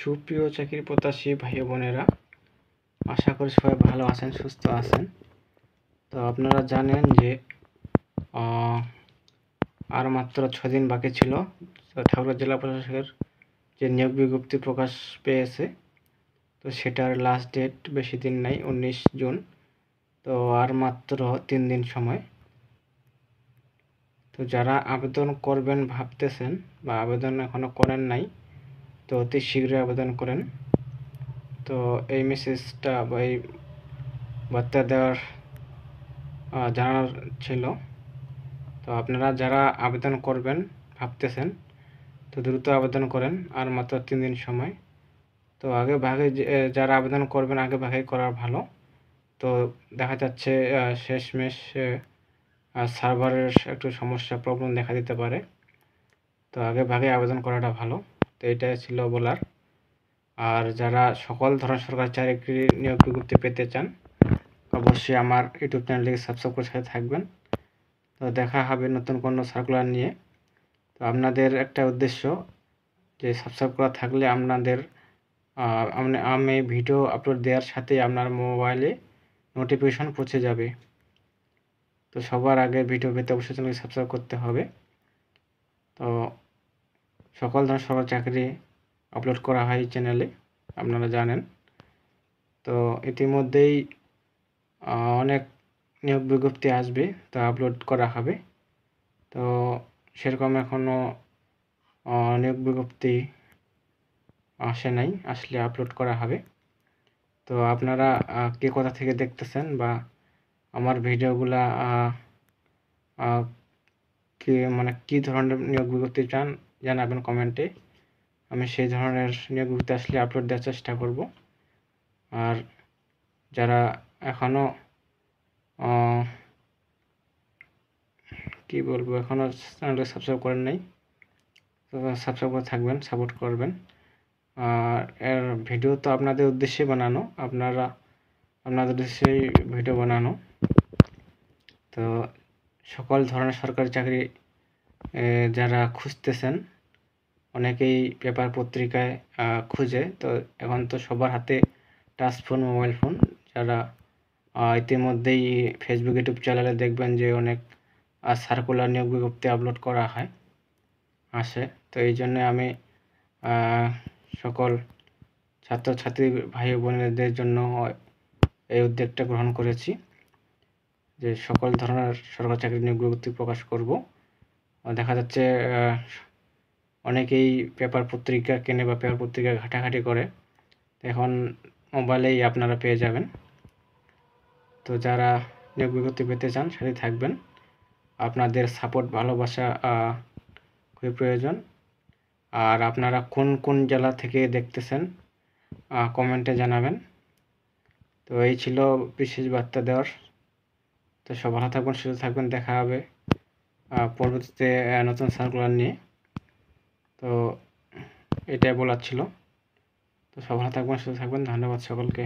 সুপ্রিয় চাকরি প্রত্যাশী ভাই বোনেরা, আশা করি সবাই ভালো আছেন, সুস্থ আছেন। তো আপনারা জানেন যে আর মাত্র 6 দিন বাকি ছিল ঠাকুরগাঁও জেলা প্রশাসকের যে নিয়োগ বিজ্ঞপ্তি প্রকাশ পেয়েছে। তো সেটার লাস্ট ডেট বেশি দিন নাই, 19 জুন। তো আর মাত্র 3 দিন সময়। তো যারা আবেদন করবেন ভাবতেছেন বা আবেদন এখনও করেন নাই, তো অতি শীঘ্রই আবেদন করেন। তো এই মেসেজটা বা এই বার্তা দেওয়ার জানানোর ছিল। তো আপনারা যারা আবেদন করবেন ভাবতেছেন, তো দ্রুত আবেদন করেন, আর মাত্র 3 দিন সময়। তো আগে ভাগে যারা আবেদন করবেন আগে ভাগে করা ভালো। তো দেখা যাচ্ছে শেষমেশ সার্ভারের একটু সমস্যা প্রবলেম দেখা দিতে পারে। তো আগে ভাগে আবেদন করাটা ভালো। তো এটাই ছিল বলার। আর যারা সকল ধরনের সরকারি চাকরি নিয়োগ বিজ্ঞপ্তি পেতে চান, অবশ্যই আমার ইউটিউব চ্যানেলটিকে সাবস্ক্রাইব করে সাথে থাকবেন। তো দেখা হবে নতুন কোনো সার্কুলার নিয়ে। তো আপনাদের একটা উদ্দেশ্য যে সাবস্ক্রাইব করা থাকলে আপনাদের আমি ভিডিও আপলোড দেওয়ার সাথে আপনার মোবাইলে নোটিফিকেশন পৌঁছে যাবে। তো সবার আগে ভিডিও পেতে অবশ্যই চ্যানেলকে সাবস্ক্রাইব করতে হবে। তো সকল ধরনের সরকারি চাকরি আপলোড করা হয় এই চ্যানেলে, আপনারা জানেন। তো ইতিমধ্যেই অনেক নিয়োগ বিজ্ঞপ্তি আসবে, তা আপলোড করা হবে। তো সেরকম এখনও নিয়োগ বিজ্ঞপ্তি আসে নাই, আসলে আপলোড করা হবে। তো আপনারা কে কোথা থেকে দেখতেছেন বা আমার ভিডিওগুলা কী ধরনের নিয়োগ বিজ্ঞপ্তি চান জানাবেন কমেন্টে। আমি সেই ধরনের নিয়োগ বিজ্ঞপ্তি আসলে আপলোড দেওয়ার চেষ্টা করব। আর যারা এখনও এখনও চ্যানেলটা সাবস্ক্রাইব করেন নাই, তো সাবস্ক্রাইব করে থাকবেন, সাপোর্ট করবেন। আর এর ভিডিও তো আপনাদের উদ্দেশ্যে বানানো, আপনাদের উদ্দেশ্যেই ভিডিও বানানো। তো সকল ধরনের সরকারি চাকরি যারা খুঁজতেছেন, অনেকেই পেপার পত্রিকায় খুঁজে। তো এখন তো সবার হাতে টাচ ফোন, মোবাইল ফোন। যারা ইতিমধ্যেই ফেসবুক, ইউটিউব চ্যানেলে দেখবেন যে অনেক সার্কুলার নিয়োগ বিজ্ঞপ্তি আপলোড করা হয় আসে। তো এই জন্যে আমি সকল ছাত্রছাত্রী ভাই বোনেদের জন্য এই উদ্যোগটা গ্রহণ করেছি যে সকল ধরনের সরকারি চাকরি নিয়োগ বিজ্ঞপ্তি প্রকাশ করব। দেখা যাচ্ছে অনেকেই পেপার পত্রিকা কেনে বা পেপার পত্রিকা ঘাটাঘাটি করে, এখন মোবাইলেই আপনারা পেয়ে যাবেন। তো যারা নিয়োগ বিজ্ঞপ্তি পেতে চান সাথে থাকবেন। আপনাদের সাপোর্ট, ভালোবাসা খুবই প্রয়োজন। আর আপনারা কোন কোন জেলা থেকে দেখতেছেন কমেন্টে জানাবেন। তো এই ছিল বিশেষ বার্তা দেওয়ার। তো সব ভালো থাকবেন, সুস্থ থাকবেন। দেখা হবে পরবর্তীতে নতুন সার্কুলার নিয়ে। তো এটাই বলার ছিল। তো সব ভালো থাকবেন, সুস্থ থাকবেন। ধন্যবাদ সকলকে।